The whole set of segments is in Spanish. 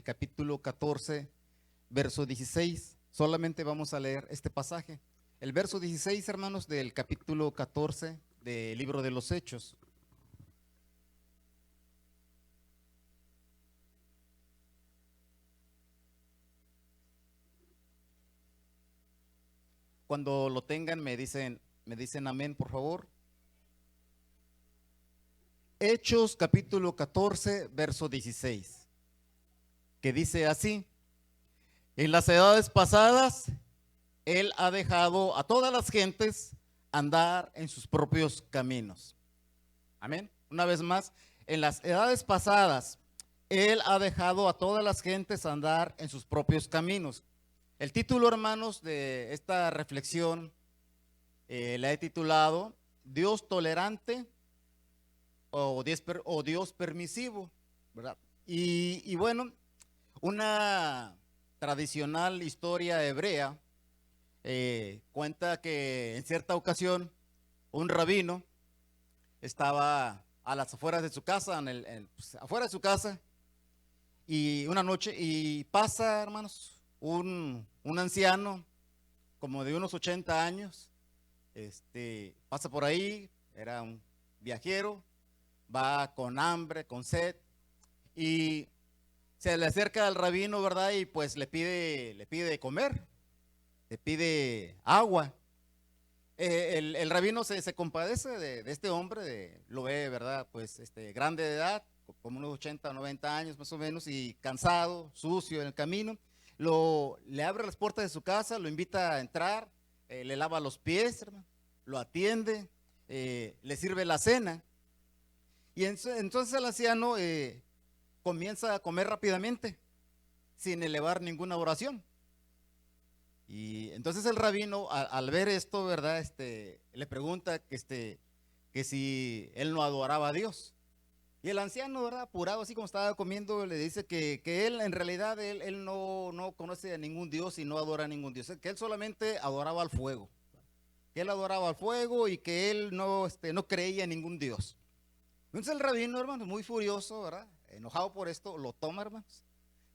capítulo 14, verso 16. Solamente vamos a leer este pasaje. El verso 16, hermanos, del capítulo 14 del libro de los Hechos. Cuando lo tengan, me dicen amén, por favor. Hechos capítulo 14, verso 16, que dice así: en las edades pasadas, Él ha dejado a todas las gentes andar en sus propios caminos. Amén. Una vez más, en las edades pasadas, Él ha dejado a todas las gentes andar en sus propios caminos. El título, hermanos, de esta reflexión la he titulado Dios tolerante o Dios permisivo, ¿verdad? Y bueno, una tradicional historia hebrea cuenta que en cierta ocasión un rabino estaba a las afueras de su casa, pues, afuera de su casa, y una noche, y pasa, hermanos, un anciano como de unos 80 años, pasa por ahí, era un viajero, va con hambre, con sed, y se le acerca al rabino, ¿verdad? Y pues le pide de comer, le pide agua. El rabino se compadece de este hombre, lo ve, ¿verdad? Pues grande de edad, como unos 80 o 90 años más o menos, y cansado, sucio en el camino. Le abre las puertas de su casa, lo invita a entrar, le lava los pies, hermano, lo atiende, le sirve la cena. Y entonces el anciano comienza a comer rápidamente, sin elevar ninguna oración. Y entonces el rabino, al ver esto, ¿verdad? Le pregunta que si él no adoraba a Dios. Y el anciano, ¿verdad? Apurado, así como estaba comiendo, le dice que él, en realidad, él no conoce a ningún Dios y no adora a ningún Dios. Que él solamente adoraba al fuego. Que él adoraba al fuego y que él no creía en ningún Dios. Entonces el rabino, hermano, muy furioso, ¿verdad? Enojado por esto, lo toma, hermanos.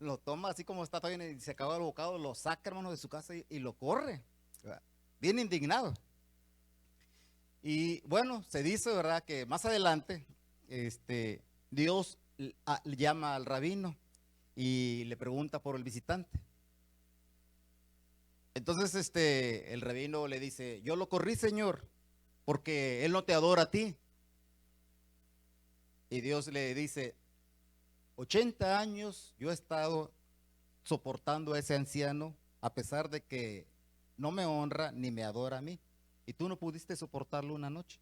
Lo toma así como está todavía y se acaba el bocado, lo saca, hermano, de su casa y lo corre, ¿verdad? Bien indignado. Y bueno, se dice, ¿verdad?, que más adelante Dios llama al rabino y le pregunta por el visitante. Entonces el rabino le dice: yo lo corrí, Señor, porque él no te adora a ti. Y Dios le dice: 80 años yo he estado soportando a ese anciano a pesar de que no me honra ni me adora a mí. Y tú no pudiste soportarlo una noche.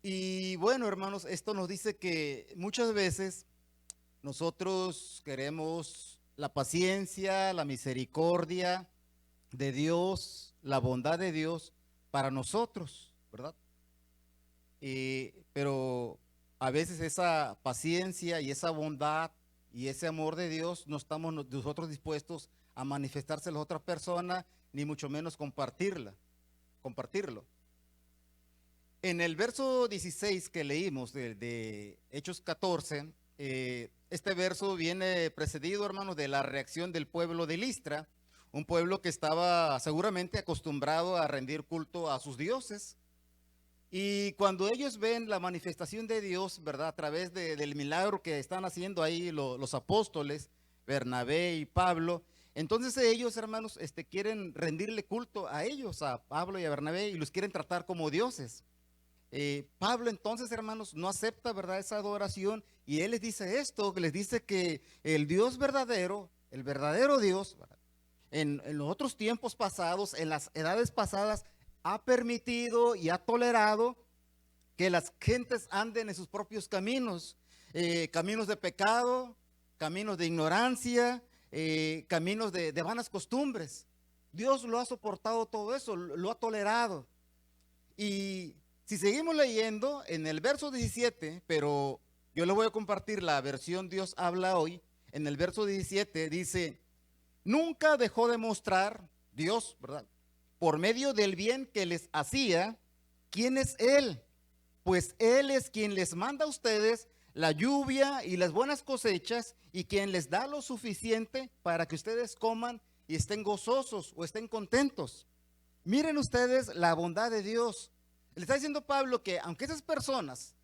Y bueno, hermanos, esto nos dice que muchas veces nosotros queremos la paciencia, la misericordia de Dios, la bondad de Dios para nosotros, ¿verdad? Pero a veces esa paciencia y esa bondad y ese amor de Dios no estamos nosotros dispuestos a manifestarse a la otra persona, ni mucho menos compartirlo. En el verso 16 que leímos de Hechos 14, este verso viene precedido, hermanos, de la reacción del pueblo de Listra, un pueblo que estaba seguramente acostumbrado a rendir culto a sus dioses. Y cuando ellos ven la manifestación de Dios, ¿verdad?, a través del milagro que están haciendo ahí los apóstoles, Bernabé y Pablo, entonces ellos, hermanos, quieren rendirle culto a ellos, a Pablo y a Bernabé, y los quieren tratar como dioses. Pablo entonces, hermanos, no acepta, ¿verdad?, esa adoración, y él les dice esto, que les dice que el Dios verdadero, el verdadero Dios, ¿verdad?, en los otros tiempos pasados, en las edades pasadas, ha permitido y ha tolerado que las gentes anden en sus propios caminos, caminos de pecado, caminos de ignorancia, caminos de vanas costumbres. Dios lo ha soportado todo eso, lo ha tolerado. Y si seguimos leyendo en el verso 17, pero yo les voy a compartir la versión Dios habla hoy, en el verso 17 dice: nunca dejó de mostrar Dios, ¿verdad?, por medio del bien que les hacía, quién es Él, pues Él es quien les manda a ustedes la lluvia y las buenas cosechas, y quien les da lo suficiente para que ustedes coman y estén gozosos o estén contentos. Miren ustedes la bondad de Dios. Le está diciendo Pablo que aunque esas personas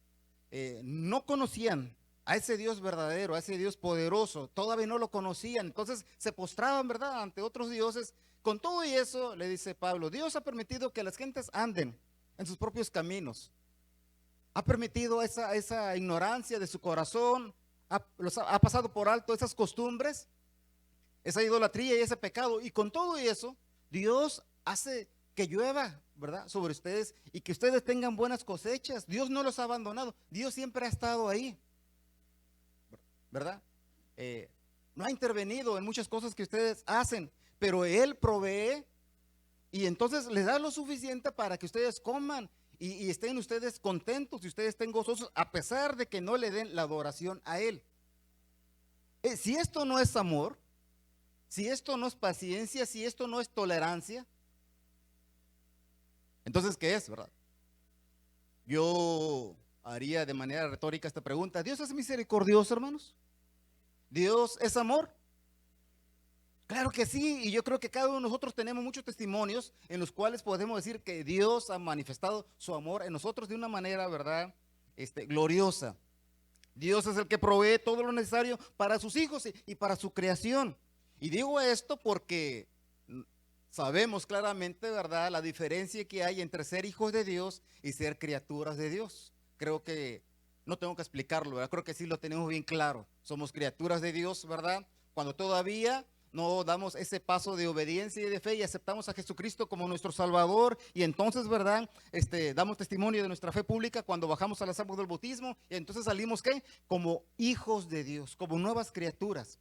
no conocían a ese Dios verdadero, a ese Dios poderoso, todavía no lo conocían, entonces se postraban, ¿verdad?, ante otros dioses. Con todo y eso, le dice Pablo, Dios ha permitido que las gentes anden en sus propios caminos. Ha permitido esa ignorancia de su corazón, ha pasado por alto esas costumbres, esa idolatría y ese pecado. Y con todo y eso, Dios hace que llueva, ¿verdad?, sobre ustedes, y que ustedes tengan buenas cosechas. Dios no los ha abandonado, Dios siempre ha estado ahí, ¿verdad? No ha intervenido en muchas cosas que ustedes hacen, pero Él provee y entonces les da lo suficiente para que ustedes coman y estén ustedes contentos y ustedes estén gozosos, a pesar de que no le den la adoración a Él. Si esto no es amor, si esto no es paciencia, si esto no es tolerancia, entonces, ¿qué es, verdad? Yo haría de manera retórica esta pregunta: ¿Dios es misericordioso, hermanos? ¿Dios es amor? Claro que sí, y yo creo que cada uno de nosotros tenemos muchos testimonios en los cuales podemos decir que Dios ha manifestado su amor en nosotros de una manera, ¿verdad?, gloriosa. Dios es el que provee todo lo necesario para sus hijos y para su creación. Y digo esto porque sabemos claramente, ¿verdad?, la diferencia que hay entre ser hijos de Dios y ser criaturas de Dios. Creo que no tengo que explicarlo, ¿verdad? Creo que sí lo tenemos bien claro. Somos criaturas de Dios, ¿verdad?, cuando todavía no damos ese paso de obediencia y de fe y aceptamos a Jesucristo como nuestro Salvador, y entonces, ¿verdad?, damos testimonio de nuestra fe pública cuando bajamos a las aguas del bautismo, y entonces salimos, ¿qué?, como hijos de Dios, como nuevas criaturas.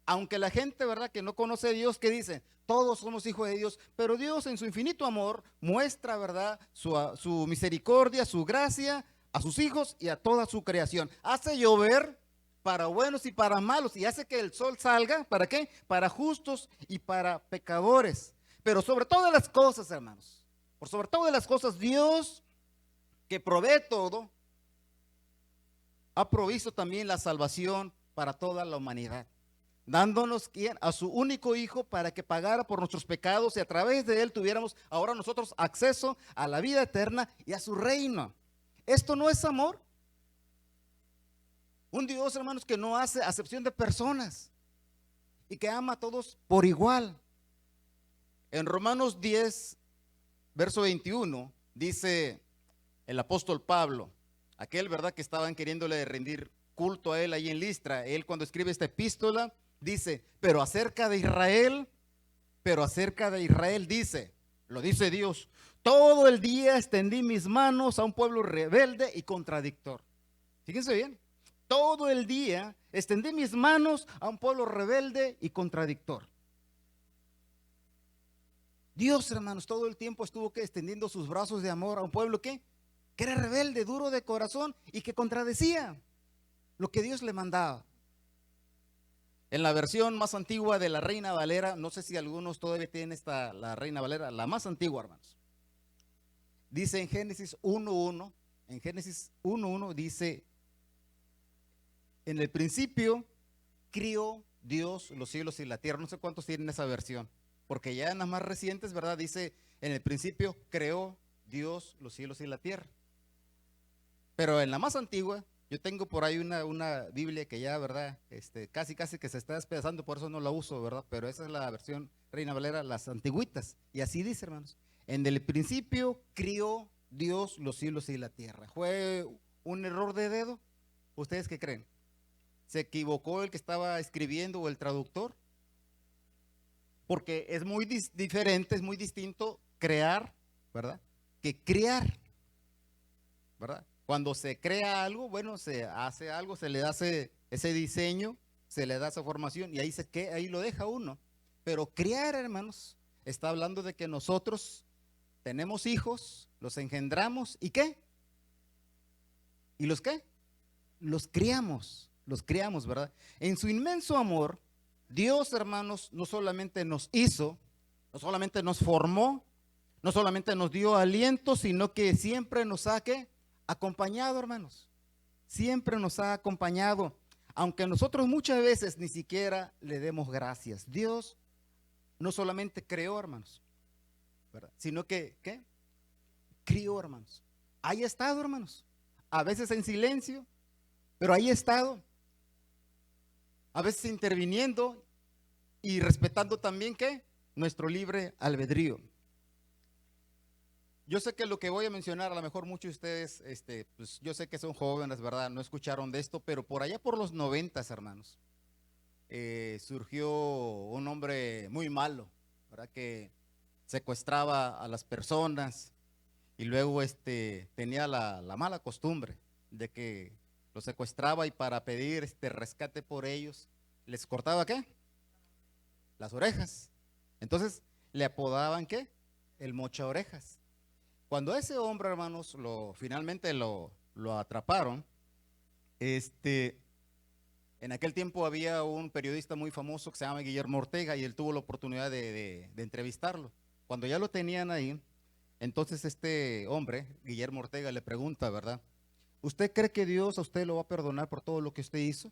Aunque la gente, ¿verdad?, que no conoce a Dios, que dice, todos somos hijos de Dios, pero Dios en su infinito amor muestra, ¿verdad?, su misericordia, su gracia a sus hijos y a toda su creación. Hace llover para buenos y para malos, y hace que el sol salga, ¿para qué?, para justos y para pecadores. Pero sobre todas las cosas, hermanos, por sobre todas las cosas, Dios, que provee todo, ha provisto también la salvación para toda la humanidad, dándonos a su único hijo para que pagara por nuestros pecados y a través de él tuviéramos ahora nosotros acceso a la vida eterna y a su reino. ¿Esto no es amor? Un Dios, hermanos, que no hace acepción de personas y que ama a todos por igual. En Romanos 10, verso 21, dice el apóstol Pablo, aquel, ¿verdad?, que estaban queriéndole rendir culto a él ahí en Listra. Él, cuando escribe esta epístola, dice, pero acerca de Israel dice, lo dice Dios, todo el día extendí mis manos a un pueblo rebelde y contradictor. Fíjense bien, todo el día extendí mis manos a un pueblo rebelde y contradictor. Dios, hermanos, todo el tiempo estuvo extendiendo sus brazos de amor a un pueblo que era rebelde, duro de corazón y que contradecía lo que Dios le mandaba. En la versión más antigua de la Reina Valera, no sé si algunos todavía tienen la Reina Valera, la más antigua, hermanos. Dice en Génesis 1:1, dice, en el principio crió Dios los cielos y la tierra. No sé cuántos tienen esa versión, porque ya en las más recientes, ¿verdad?, dice, en el principio creó Dios los cielos y la tierra. Pero en la más antigua, yo tengo por ahí una Biblia que ya, ¿verdad?, casi que se está despedazando, por eso no la uso, ¿verdad? Pero esa es la versión Reina Valera, las antigüitas. Y así dice, hermanos, en el principio crió Dios los cielos y la tierra. ¿Fue un error de dedo? ¿Ustedes qué creen? ¿Se equivocó el que estaba escribiendo o el traductor? Porque es muy diferente, es muy distinto crear, ¿verdad?, que criar, ¿verdad? Cuando se crea algo, bueno, se hace algo, se le hace ese diseño, se le da esa formación y ahí lo deja uno. Pero criar, hermanos, está hablando de que nosotros tenemos hijos, los engendramos ¿y qué? ¿Y los qué? Los criamos, ¿verdad? En su inmenso amor, Dios, hermanos, no solamente nos hizo, no solamente nos formó, no solamente nos dio aliento, sino que siempre nos ha acompañado, hermanos. siempre nos ha acompañado, aunque nosotros muchas veces ni siquiera le demos gracias. Dios no solamente creó, hermanos, ¿verdad? Sino que, ¿qué? Crió, hermanos. Ahí ha estado, hermanos. A veces en silencio, pero ahí ha estado. A veces interviniendo y respetando también, ¿qué? Nuestro libre albedrío. Yo sé que lo que voy a mencionar, a lo mejor muchos de ustedes, pues yo sé que son jóvenes, ¿verdad? No escucharon de esto, pero por allá por los 90, hermanos, surgió un hombre muy malo, ¿verdad? Que secuestraba a las personas y luego tenía la mala costumbre de que los secuestraba y para pedir rescate por ellos, les cortaba ¿qué? Las orejas. Entonces le apodaban ¿qué? El mocha orejas. Cuando ese hombre, hermanos, finalmente lo atraparon, en aquel tiempo había un periodista muy famoso que se llama Guillermo Ortega y él tuvo la oportunidad de entrevistarlo. Cuando ya lo tenían ahí, entonces este hombre, Guillermo Ortega, le pregunta, ¿verdad? ¿Usted cree que Dios a usted lo va a perdonar por todo lo que usted hizo?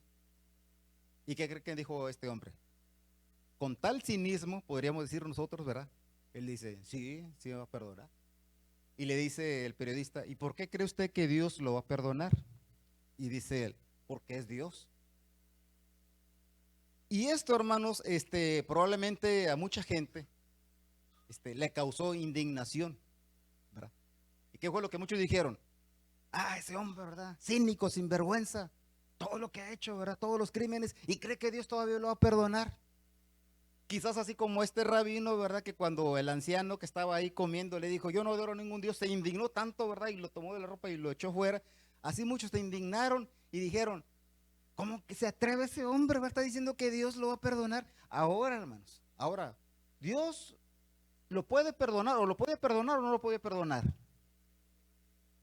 ¿Y qué cree que dijo este hombre? Con tal cinismo, podríamos decir nosotros, ¿verdad? Él dice, sí, sí me va a perdonar. Y le dice el periodista, ¿y por qué cree usted que Dios lo va a perdonar? Y dice él, porque es Dios. Y esto, hermanos, probablemente a mucha gente le causó indignación, ¿verdad? ¿Y qué fue lo que muchos dijeron? Ah, ese hombre, ¿verdad? Cínico, sinvergüenza, todo lo que ha hecho, ¿verdad? Todos los crímenes, y cree que Dios todavía lo va a perdonar. Quizás así como este rabino, ¿verdad? Que cuando el anciano que estaba ahí comiendo le dijo, yo no adoro a ningún Dios, se indignó tanto, ¿verdad? Y lo tomó de la ropa y lo echó fuera. Así muchos se indignaron y dijeron, ¿cómo que se atreve ese hombre? ¿Verdad? Está diciendo que Dios lo va a perdonar. Ahora, hermanos, ahora, Dios lo puede perdonar o no lo puede perdonar.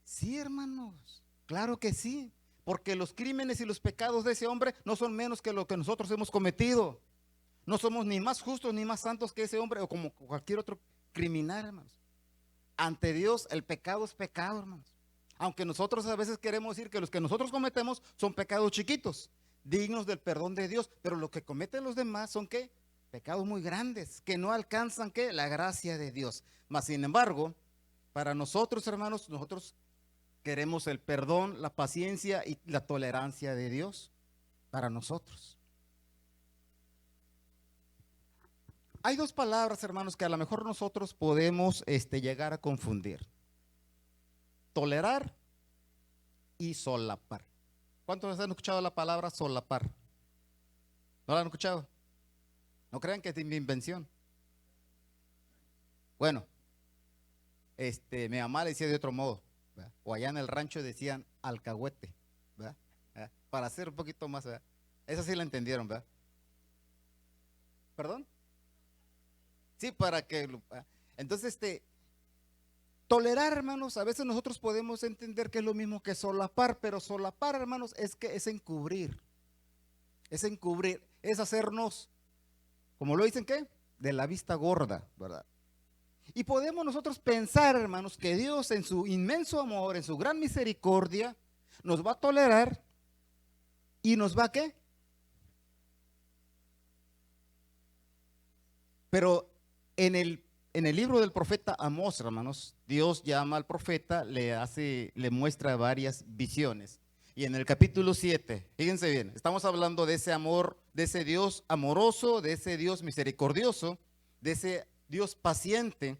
Sí, hermanos, claro que sí, porque los crímenes y los pecados de ese hombre no son menos que lo que nosotros hemos cometido. No somos ni más justos ni más santos que ese hombre o como cualquier otro criminal, hermanos. Ante Dios el pecado es pecado, hermanos. Aunque nosotros a veces queremos decir que los que nosotros cometemos son pecados chiquitos, dignos del perdón de Dios, pero lo que cometen los demás son ¿qué? Pecados muy grandes, que no alcanzan ¿qué? La gracia de Dios. Mas sin embargo, para nosotros, hermanos, nosotros queremos el perdón, la paciencia y la tolerancia de Dios para nosotros. Hay dos palabras, hermanos, que a lo mejor nosotros podemos llegar a confundir. Tolerar y solapar. ¿Cuántos han escuchado la palabra solapar? ¿No la han escuchado? No crean que es mi invención. Bueno, mi mamá le decía de otro modo, ¿verdad? O allá en el rancho decían alcahuete, ¿verdad? Para hacer un poquito más, ¿verdad? Esa sí la entendieron, ¿verdad? ¿Perdón? Sí, para que entonces tolerar, hermanos, a veces nosotros podemos entender que es lo mismo que solapar, pero solapar, hermanos, es encubrir, es hacernos, como lo dicen, ¿qué? De la vista gorda, ¿verdad? Y podemos nosotros pensar, hermanos, que Dios en su inmenso amor, en su gran misericordia, nos va a tolerar y nos va a ¿qué? Pero en el libro del profeta Amós, hermanos, Dios llama al profeta, le muestra varias visiones. Y en el capítulo 7, fíjense bien, estamos hablando de ese amor, de ese Dios amoroso, de ese Dios misericordioso, de ese Dios paciente.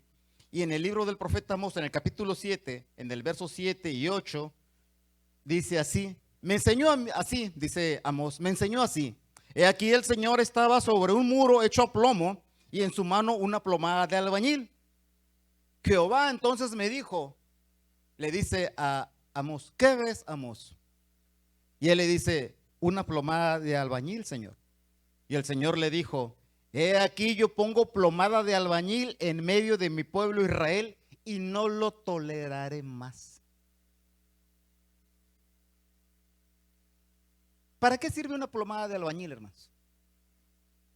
Y en el libro del profeta Amós, en el capítulo 7, en el verso 7 y 8, dice así, me enseñó así, dice Amós, me enseñó así. He aquí el Señor estaba sobre un muro hecho a plomo y en su mano una plomada de albañil. Jehová entonces me dijo, le dice a Amós, ¿qué ves, Amós? Y él le dice, una plomada de albañil, Señor. Y el Señor le dijo, he aquí yo pongo plomada de albañil en medio de mi pueblo Israel y no lo toleraré más. ¿Para qué sirve una plomada de albañil, hermanos?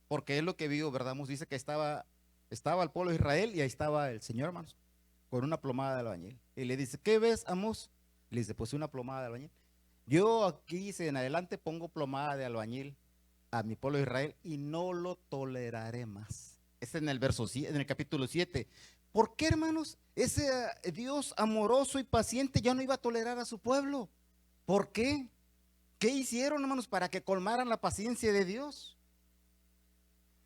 Porque es lo que vio, ¿verdad? Nos dice que estaba el pueblo de Israel y ahí estaba el Señor, hermanos, con una plomada de albañil. Y le dice, ¿qué ves, Amós? Le dice, pues una plomada de albañil. Yo aquí dice, en adelante pongo plomada de albañil a mi pueblo de Israel y no lo toleraré más. Es en el verso, en el capítulo 7. ¿Por qué, hermanos? Ese Dios amoroso y paciente ya no iba a tolerar a su pueblo. ¿Por qué? ¿Qué hicieron, hermanos, para que colmaran la paciencia de Dios?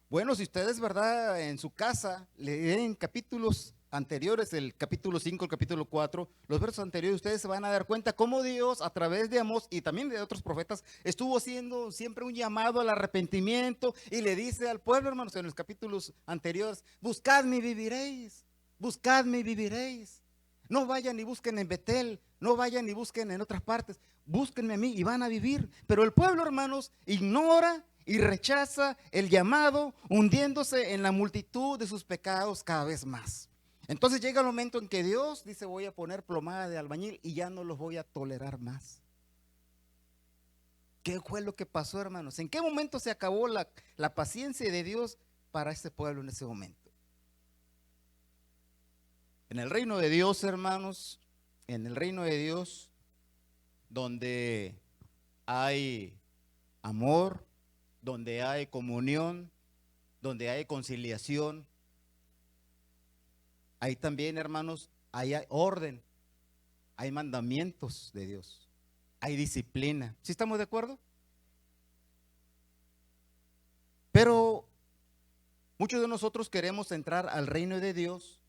Bueno, si ustedes, ¿verdad? En su casa leen capítulos anteriores, el capítulo 5, el capítulo 4, los versos anteriores, ustedes se van a dar cuenta cómo Dios, a través de Amós y también de otros profetas, estuvo haciendo siempre un llamado al arrepentimiento y le dice al pueblo, hermanos, en los capítulos anteriores, buscadme y viviréis, buscadme y viviréis. No vayan y busquen en Betel, no vayan y busquen en otras partes, búsquenme a mí y van a vivir. Pero el pueblo, hermanos, ignora y rechaza el llamado, hundiéndose en la multitud de sus pecados cada vez más. Entonces llega el momento en que Dios dice, voy a poner plomada de albañil y ya no los voy a tolerar más. ¿Qué fue lo que pasó, hermanos? ¿En qué momento se acabó la paciencia de Dios para este pueblo en ese momento? En el reino de Dios, hermanos, en el reino de Dios, donde hay amor, donde hay comunión, donde hay conciliación, ahí también, hermanos, hay orden, hay mandamientos de Dios, hay disciplina. ¿Sí estamos de acuerdo? Pero muchos de nosotros queremos entrar al reino de Dios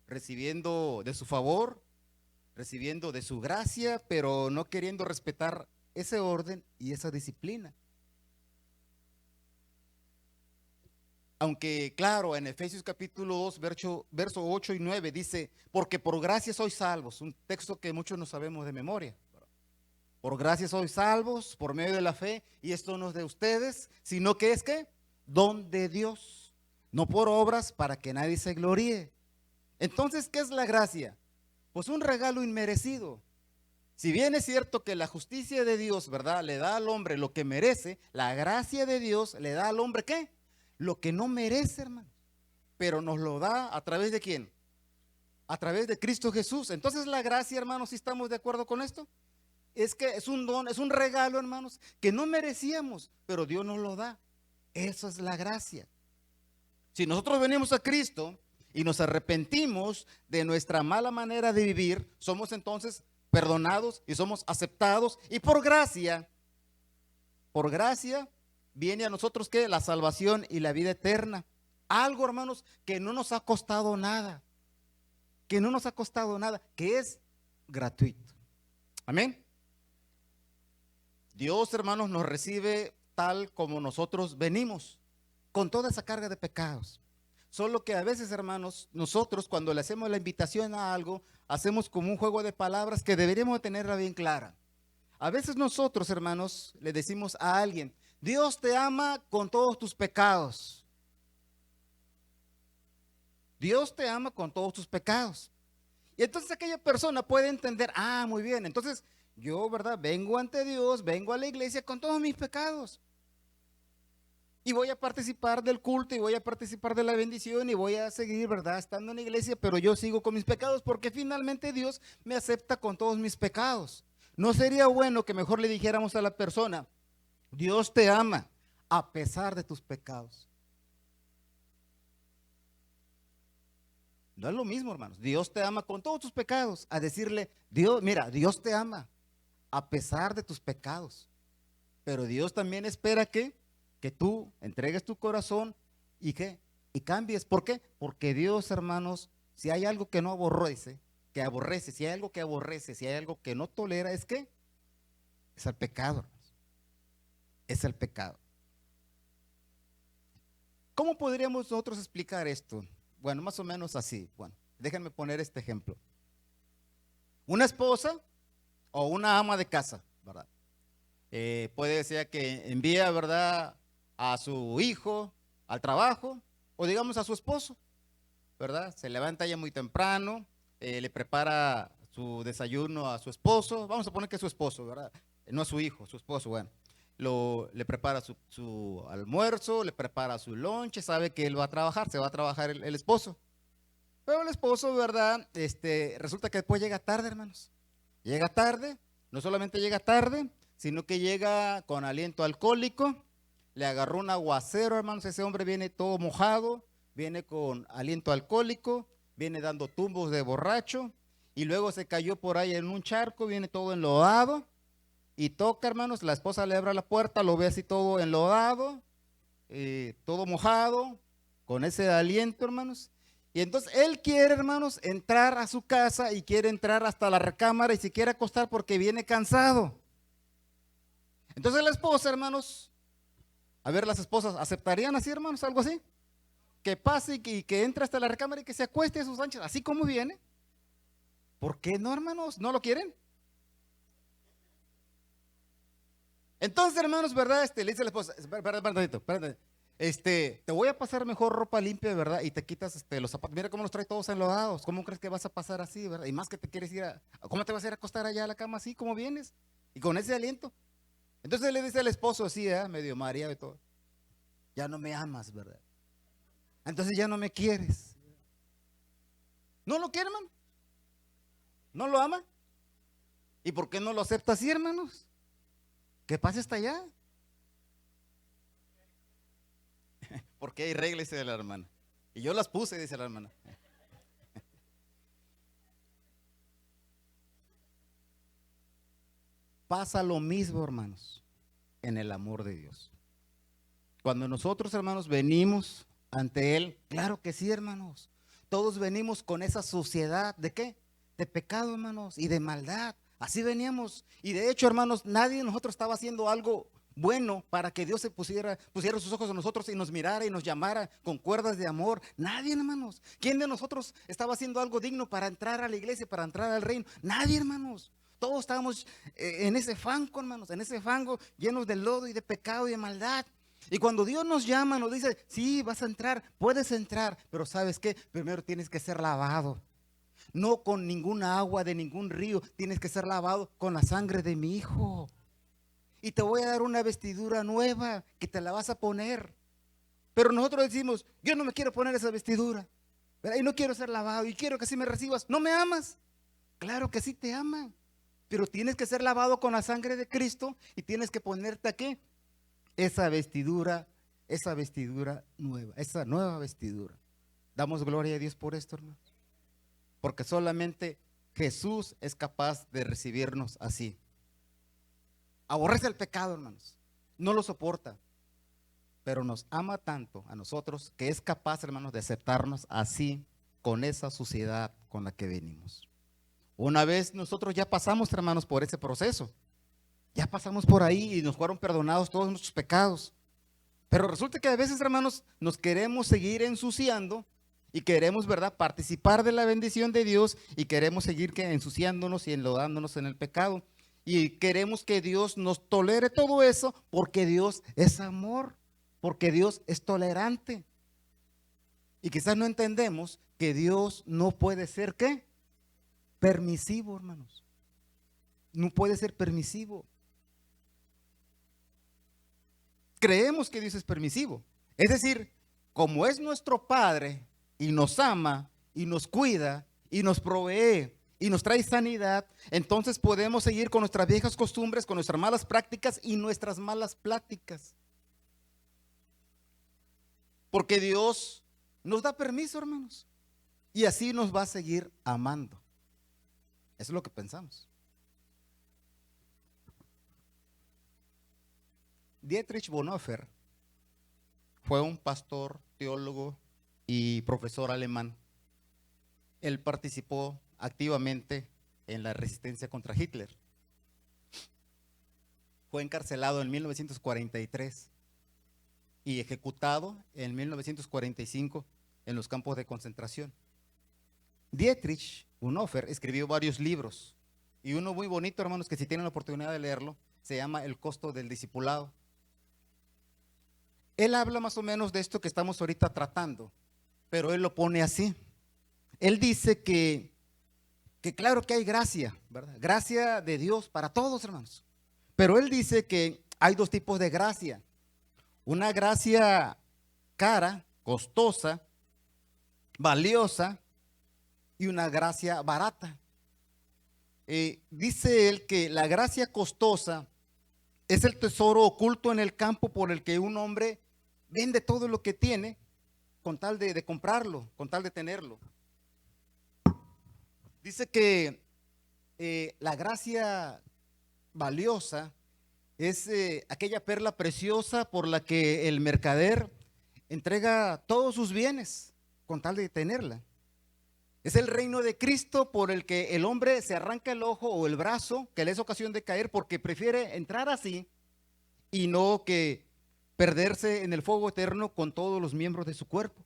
recibiendo de su favor, recibiendo de su gracia, pero no queriendo respetar ese orden y esa disciplina. Aunque claro, en Efesios capítulo 2, verso 8 y 9 dice, porque por gracia sois salvos, un texto que muchos no sabemos de memoria. Por gracia sois salvos por medio de la fe, y esto no es de ustedes, sino que es que don de Dios, no por obras para que nadie se gloríe. Entonces, ¿qué es la gracia? Pues un regalo inmerecido. Si bien es cierto que la justicia de Dios, ¿verdad?, le da al hombre lo que merece, la gracia de Dios le da al hombre, ¿qué? Lo que no merece, hermano. Pero nos lo da a través de ¿quién? A través de Cristo Jesús. Entonces la gracia, hermanos, ¿sí estamos de acuerdo con esto? Es que es un don, es un regalo, hermanos, que no merecíamos, pero Dios nos lo da. Eso es la gracia. Si nosotros venimos a Cristo y nos arrepentimos de nuestra mala manera de vivir, somos entonces perdonados y somos aceptados, y por gracia viene a nosotros ¿qué? La salvación y la vida eterna. Algo, hermanos, que no nos ha costado nada, que es gratuito. Amén. Dios, hermanos, nos recibe tal como nosotros venimos, con toda esa carga de pecados. Solo que a veces, hermanos, nosotros cuando le hacemos la invitación a algo, hacemos como un juego de palabras que deberíamos tenerla bien clara. A veces nosotros, hermanos, le decimos a alguien, Dios te ama con todos tus pecados. Dios te ama con todos tus pecados. Y entonces aquella persona puede entender, muy bien, entonces yo, ¿verdad? Vengo ante Dios, vengo a la iglesia con todos mis pecados. Y voy a participar del culto y voy a participar de la bendición y voy a seguir, ¿verdad? Estando en la iglesia, pero yo sigo con mis pecados porque finalmente Dios me acepta con todos mis pecados. ¿No sería bueno que mejor le dijéramos a la persona, Dios te ama a pesar de tus pecados? No es lo mismo, hermanos. Dios te ama con todos tus pecados. A decirle, Dios, mira, Dios te ama a pesar de tus pecados. Pero Dios también espera que tú entregues tu corazón y y cambies. ¿Por qué? Porque Dios, hermanos, si hay algo que no aborrece, si hay algo que aborrece, si hay algo que no tolera, es el pecado, hermanos. Es el pecado. ¿Cómo podríamos nosotros explicar esto? Bueno, más o menos así. Bueno, déjenme poner este ejemplo. Una esposa o una ama de casa, ¿verdad? Puede ser que envía, ¿verdad?, a su hijo al trabajo, o digamos a su esposo, ¿verdad? Se levanta ya muy temprano, le prepara su desayuno a su esposo, vamos a poner que es su esposo, ¿verdad? No a su hijo, su esposo, bueno. Le prepara su almuerzo, le prepara su lonche, sabe que él va a trabajar, se va a trabajar el esposo. Pero el esposo, ¿verdad? Resulta que después llega tarde, hermanos. Llega tarde No solamente llega tarde, sino que llega con aliento alcohólico. Le agarró un aguacero, hermanos. Ese hombre viene todo mojado, viene con aliento alcohólico, viene dando tumbos de borracho. Y luego se cayó por ahí en un charco, viene todo enlodado. Y toca, hermanos, la esposa le abre la puerta, lo ve así todo enlodado, todo mojado, con ese aliento, hermanos. Y entonces él quiere, hermanos, entrar a su casa y quiere entrar hasta la recámara y se quiere acostar porque viene cansado. Entonces la esposa, hermanos, a ver, las esposas, ¿aceptarían así, hermanos, algo así? Que pase y que entre hasta la recámara y que se acueste a sus anchas, así como viene. ¿Por qué no, hermanos? ¿No lo quieren? Entonces, hermanos, ¿verdad? Le dice la esposa, espérate, te voy a pasar mejor ropa limpia, ¿verdad? Y te quitas los zapatos. Mira cómo los trae todos enlodados. ¿Cómo crees que vas a pasar así, verdad? Y más que te quieres ir ¿cómo te vas a ir a acostar allá a la cama así como vienes? Y con ese aliento. Entonces le dice al esposo así, medio mareado y todo. Ya no me amas, ¿verdad? Entonces ya no me quieres. ¿No lo quiere, hermano? ¿No lo ama? ¿Y por qué no lo acepta así, hermanos? Que pase hasta allá. Porque hay reglas, dice la hermana. Y yo las puse, dice la hermana. Pasa lo mismo, hermanos, en el amor de Dios. Cuando nosotros, hermanos, venimos ante Él, claro que sí, hermanos. Todos venimos con esa suciedad, ¿de qué? De pecado, hermanos, y de maldad. Así veníamos. Y de hecho, hermanos, nadie de nosotros estaba haciendo algo bueno para que Dios pusiera sus ojos en nosotros y nos mirara y nos llamara con cuerdas de amor. Nadie, hermanos. ¿Quién de nosotros estaba haciendo algo digno para entrar a la iglesia, para entrar al reino? Nadie, hermanos. Todos estábamos en ese fango, hermanos, en ese fango llenos de lodo y de pecado y de maldad. Y cuando Dios nos llama, nos dice, sí, vas a entrar, puedes entrar, pero ¿sabes qué? Primero tienes que ser lavado. No con ninguna agua de ningún río, tienes que ser lavado con la sangre de mi hijo. Y te voy a dar una vestidura nueva que te la vas a poner. Pero nosotros decimos, yo no me quiero poner esa vestidura, ¿verdad? Y no quiero ser lavado y quiero que así me recibas. ¿No me amas? Claro que sí te aman, pero tienes que ser lavado con la sangre de Cristo y tienes que ponerte aquí esa vestidura nueva, esa nueva vestidura. Damos gloria a Dios por esto, hermanos, porque solamente Jesús es capaz de recibirnos así. Aborrece el pecado, hermanos, no lo soporta, pero nos ama tanto a nosotros que es capaz, hermanos, de aceptarnos así, con esa suciedad con la que venimos. Una vez nosotros ya pasamos, hermanos, por ese proceso, ya pasamos por ahí y nos fueron perdonados todos nuestros pecados. Pero resulta que a veces, hermanos, nos queremos seguir ensuciando y queremos, ¿verdad?, participar de la bendición de Dios y queremos seguir ensuciándonos y enlodándonos en el pecado. Y queremos que Dios nos tolere todo eso porque Dios es amor, porque Dios es tolerante. Y quizás no entendemos que Dios no puede ser, ¿qué? Permisivo, hermanos. No puede ser permisivo. Creemos que Dios es permisivo. Es decir, como es nuestro Padre y nos ama y nos cuida y nos provee y nos trae sanidad, entonces podemos seguir con nuestras viejas costumbres, con nuestras malas prácticas y nuestras malas pláticas. Porque Dios nos da permiso, hermanos, y así nos va a seguir amando. Eso es lo que pensamos. Dietrich Bonhoeffer fue un pastor, teólogo y profesor alemán. Él participó activamente en la resistencia contra Hitler. Fue encarcelado en 1943 y ejecutado en 1945 en los campos de concentración. Dietrich Bonhoeffer escribió varios libros y uno muy bonito, hermanos, que si tienen la oportunidad de leerlo, se llama El costo del discipulado. Él habla más o menos de esto que estamos ahorita tratando, pero él lo pone así. Él dice que claro que hay gracia, ¿verdad? Gracia de Dios para todos, hermanos. Pero él dice que hay dos tipos de gracia. Una gracia cara, costosa, valiosa, y una gracia barata. dice él que la gracia costosa es el tesoro oculto en el campo por el que un hombre vende todo lo que tiene con tal de comprarlo, con tal de tenerlo. Dice que la gracia valiosa es aquella perla preciosa por la que el mercader entrega todos sus bienes con tal de tenerla. Es el reino de Cristo por el que el hombre se arranca el ojo o el brazo que le es ocasión de caer porque prefiere entrar así y no que perderse en el fuego eterno con todos los miembros de su cuerpo.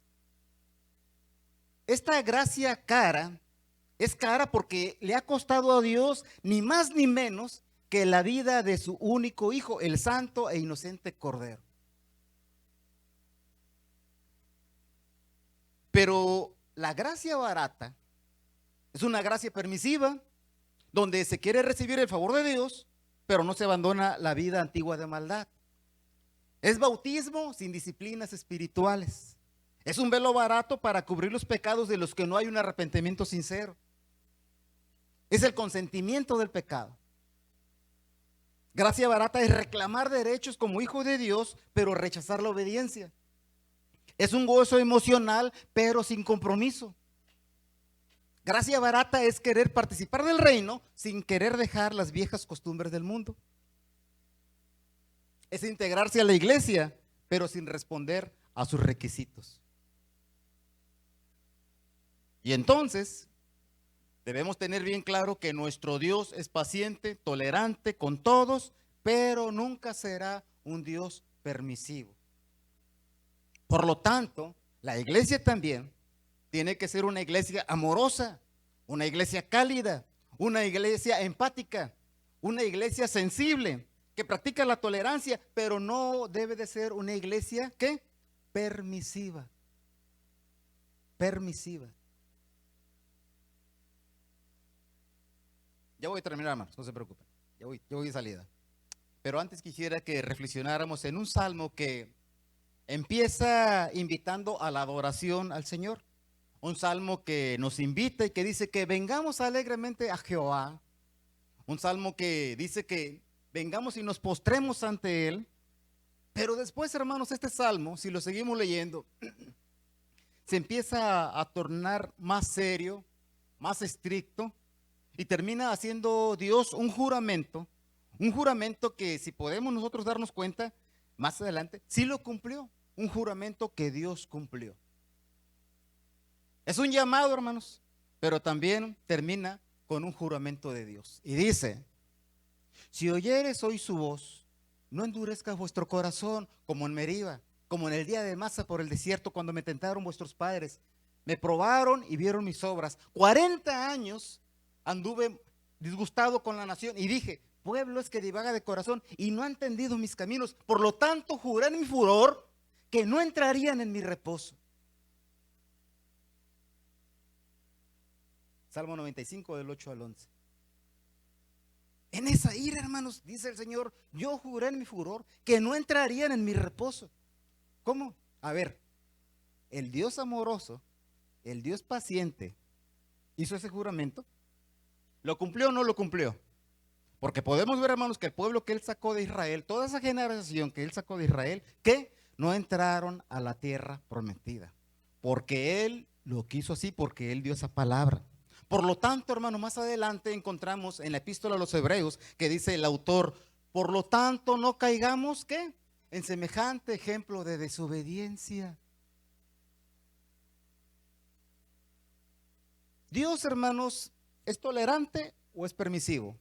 Esta gracia cara es cara porque le ha costado a Dios ni más ni menos que la vida de su único hijo, el santo e inocente Cordero. Pero la gracia barata es una gracia permisiva donde se quiere recibir el favor de Dios, pero no se abandona la vida antigua de maldad. Es bautismo sin disciplinas espirituales. Es un velo barato para cubrir los pecados de los que no hay un arrepentimiento sincero. Es el consentimiento del pecado. Gracia barata es reclamar derechos como hijo de Dios, pero rechazar la obediencia. Es un gozo emocional, pero sin compromiso. Gracia barata es querer participar del reino sin querer dejar las viejas costumbres del mundo. Es integrarse a la iglesia, pero sin responder a sus requisitos. Y entonces debemos tener bien claro que nuestro Dios es paciente, tolerante con todos, pero nunca será un Dios permisivo. Por lo tanto, la iglesia también tiene que ser una iglesia amorosa, una iglesia cálida, una iglesia empática, una iglesia sensible, que practica la tolerancia, pero no debe de ser una iglesia, ¿qué? Permisiva. Permisiva. Ya voy a terminar, hermanos, no se preocupen. Ya voy de salida. Pero antes quisiera que reflexionáramos en un salmo que empieza invitando a la adoración al Señor. Un salmo que nos invita y que dice que vengamos alegremente a Jehová. Un salmo que dice que vengamos y nos postremos ante Él. Pero después, hermanos, este salmo, si lo seguimos leyendo, se empieza a tornar más serio, más estricto, y termina haciendo Dios un juramento que, si podemos nosotros darnos cuenta, más adelante, sí lo cumplió, un juramento que Dios cumplió. Es un llamado, hermanos, pero también termina con un juramento de Dios. Y dice: si oyeres hoy su voz, no endurezca vuestro corazón como en Meriba, como en el día de Masa por el desierto, cuando me tentaron vuestros padres. Me probaron y vieron mis obras. 40 años anduve disgustado con la nación y dije: pueblo es que divaga de corazón y no ha entendido mis caminos. Por lo tanto, juré en mi furor que no entrarían en mi reposo. Salmo 95 del 8 al 11. En esa ira, hermanos, dice el Señor, yo juré en mi furor que no entrarían en mi reposo. ¿Cómo? A ver, el Dios amoroso, el Dios paciente, hizo ese juramento. ¿Lo cumplió o no lo cumplió? Porque podemos ver, hermanos, que el pueblo que Él sacó de Israel, toda esa generación que Él sacó de Israel, que no entraron a la tierra prometida. Porque Él lo quiso así, porque Él dio esa palabra. Por lo tanto, hermano, más adelante encontramos en la epístola a los Hebreos que dice el autor: por lo tanto, no caigamos, ¿qué? En semejante ejemplo de desobediencia. Dios, hermanos, ¿es tolerante o es permisivo?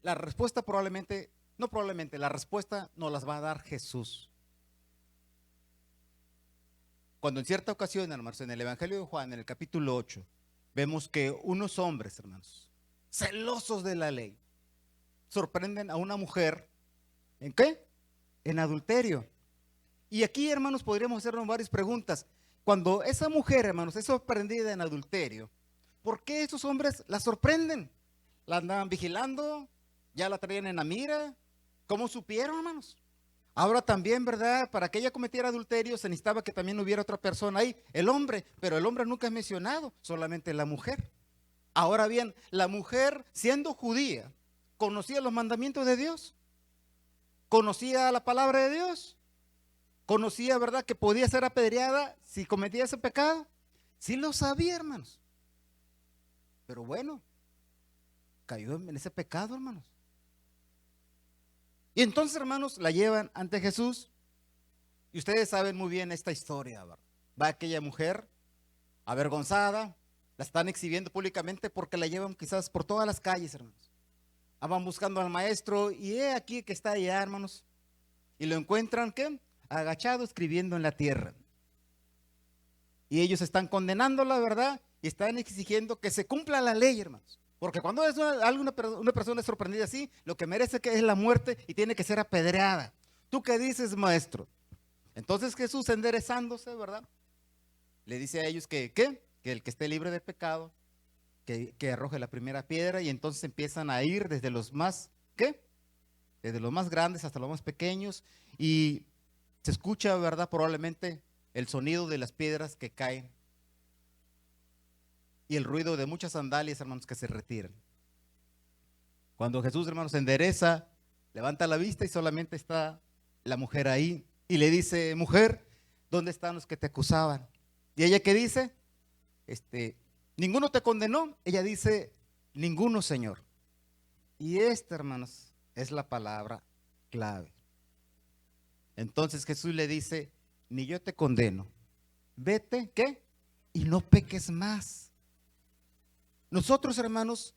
La respuesta la respuesta nos las va a dar Jesús. Cuando en cierta ocasión, hermanos, en el Evangelio de Juan, en el capítulo 8, vemos que unos hombres, hermanos, celosos de la ley, sorprenden a una mujer, ¿en qué? En adulterio. Y aquí, hermanos, podríamos hacernos varias preguntas. Cuando esa mujer, hermanos, es sorprendida en adulterio, ¿por qué esos hombres la sorprenden? ¿La andaban vigilando? ¿Ya la traían en la mira? ¿Cómo supieron, hermanos? Ahora también, ¿verdad? Para que ella cometiera adulterio se necesitaba que también hubiera otra persona ahí, el hombre, pero el hombre nunca es mencionado, solamente la mujer. Ahora bien, la mujer, siendo judía, conocía los mandamientos de Dios, conocía la palabra de Dios, conocía, ¿verdad?, que podía ser apedreada si cometía ese pecado. Sí lo sabía, hermanos. Pero bueno, cayó en ese pecado, hermanos. Y entonces, hermanos, la llevan ante Jesús. Y ustedes saben muy bien esta historia, ¿verdad? Va aquella mujer avergonzada, la están exhibiendo públicamente porque la llevan quizás por todas las calles, hermanos. Van buscando al maestro y he aquí que está allá, hermanos. Y lo encuentran, ¿qué? Agachado escribiendo en la tierra. Y ellos están condenando la verdad y están exigiendo que se cumpla la ley, hermanos. Porque cuando es una persona es sorprendida así, lo que merece que es la muerte y tiene que ser apedreada. ¿Tú qué dices, maestro? Entonces Jesús, enderezándose, ¿verdad?, le dice a ellos que el que esté libre de pecado, que arroje la primera piedra, y entonces empiezan a ir desde los más, desde los más grandes hasta los más pequeños, y se escucha, ¿verdad?, probablemente el sonido de las piedras que caen y el ruido de muchas sandalias, hermanos, que se retiran. Cuando Jesús, hermanos, se endereza, levanta la vista y solamente está la mujer ahí y le dice: mujer, ¿dónde están los que te acusaban? Y ella, ¿qué dice? Ninguno te condenó. Ella dice: ninguno, Señor. Y esta, hermanos, es la palabra clave. Entonces Jesús le dice: ni yo te condeno, vete, ¿qué? Y no peques más. Nosotros, hermanos,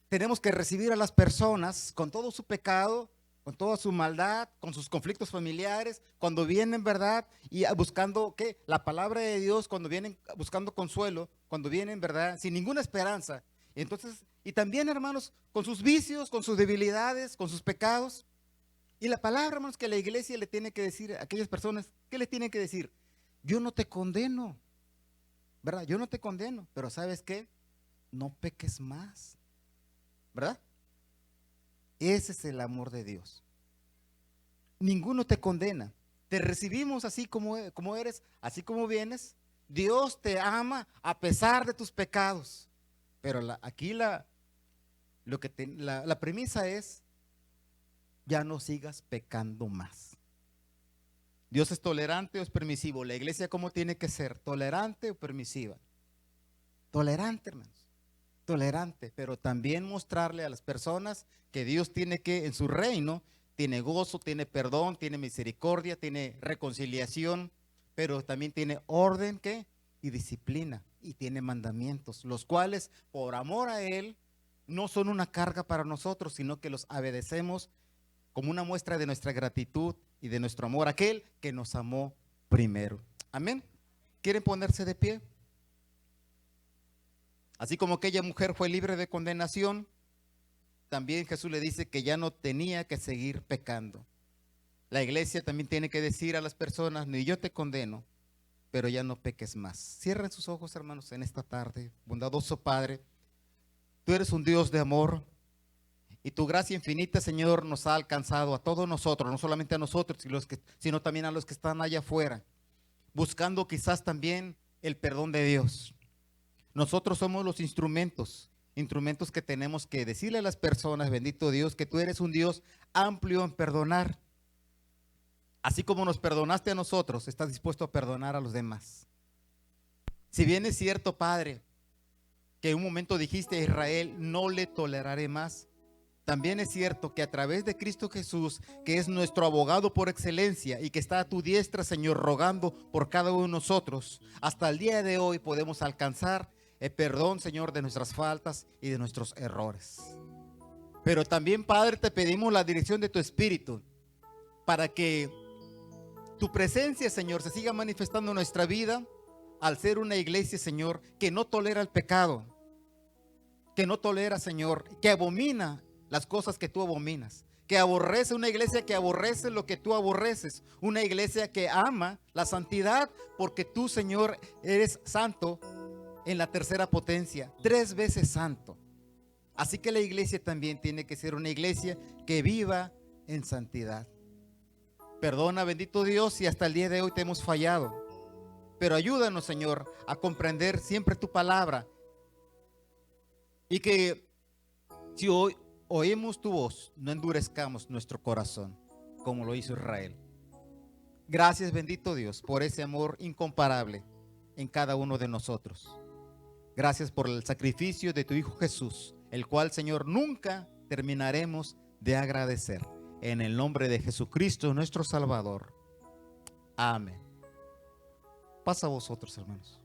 tenemos que recibir a las personas con todo su pecado, con toda su maldad, con sus conflictos familiares, cuando vienen, ¿verdad?, y buscando, ¿qué?, la palabra de Dios, cuando vienen buscando consuelo, cuando vienen, ¿verdad?, sin ninguna esperanza. Entonces, y también, hermanos, con sus vicios, con sus debilidades, con sus pecados. Y la palabra, hermanos, que la iglesia le tiene que decir a aquellas personas, ¿qué les tiene que decir? Yo no te condeno, ¿verdad? Yo no te condeno, pero ¿sabes qué? No peques más, ¿verdad? Ese es el amor de Dios. Ninguno te condena. Te recibimos así como eres, así como vienes. Dios te ama a pesar de tus pecados. Pero aquí la premisa es: ya no sigas pecando más. Dios es tolerante o es permisivo. La iglesia, ¿cómo tiene que ser? ¿Tolerante o permisiva? Tolerante, hermanos. Tolerante, pero también mostrarle a las personas que Dios tiene que, en su reino, tiene gozo, tiene perdón, tiene misericordia, tiene reconciliación, pero también tiene orden, ¿qué? Y disciplina, y tiene mandamientos, los cuales, por amor a Él, no son una carga para nosotros, sino que los obedecemos como una muestra de nuestra gratitud y de nuestro amor a aquel que nos amó primero. Amén. ¿Quieren ponerse de pie? Así como aquella mujer fue libre de condenación, también Jesús le dice que ya no tenía que seguir pecando. La iglesia también tiene que decir a las personas: ni yo te condeno, pero ya no peques más. Cierren sus ojos, hermanos, en esta tarde. Bondadoso Padre, tú eres un Dios de amor, y tu gracia infinita, Señor, nos ha alcanzado a todos nosotros, no solamente a nosotros, sino también a los que están allá afuera, buscando quizás también el perdón de Dios. Nosotros somos los instrumentos que tenemos que decirle a las personas: bendito Dios, que tú eres un Dios amplio en perdonar. Así como nos perdonaste a nosotros, estás dispuesto a perdonar a los demás. Si bien es cierto, Padre, que en un momento dijiste a Israel: no le toleraré más, también es cierto que a través de Cristo Jesús, que es nuestro abogado por excelencia y que está a tu diestra, Señor, rogando por cada uno de nosotros, hasta el día de hoy podemos alcanzar el perdón, Señor, de nuestras faltas y de nuestros errores. Pero también, Padre, te pedimos la dirección de tu Espíritu para que tu presencia, Señor, se siga manifestando en nuestra vida, al ser una iglesia, Señor, que no tolera el pecado, que no tolera, Señor, que abomina las cosas que tú abominas, que aborrece, una iglesia que aborrece lo que tú aborreces, una iglesia que ama la santidad, porque tú, Señor, eres santo en la tercera potencia, 3 veces santo. Así que la iglesia también tiene que ser una iglesia que viva en santidad. Perdona, bendito Dios, si hasta el día de hoy te hemos fallado. Pero ayúdanos, Señor, a comprender siempre tu palabra. Y que si hoy oímos tu voz, no endurezcamos nuestro corazón, como lo hizo Israel. Gracias, bendito Dios, por ese amor incomparable en cada uno de nosotros. Gracias por el sacrificio de tu Hijo Jesús, el cual, Señor, nunca terminaremos de agradecer. En el nombre de Jesucristo, nuestro Salvador. Amén. Pasa a vosotros, hermanos.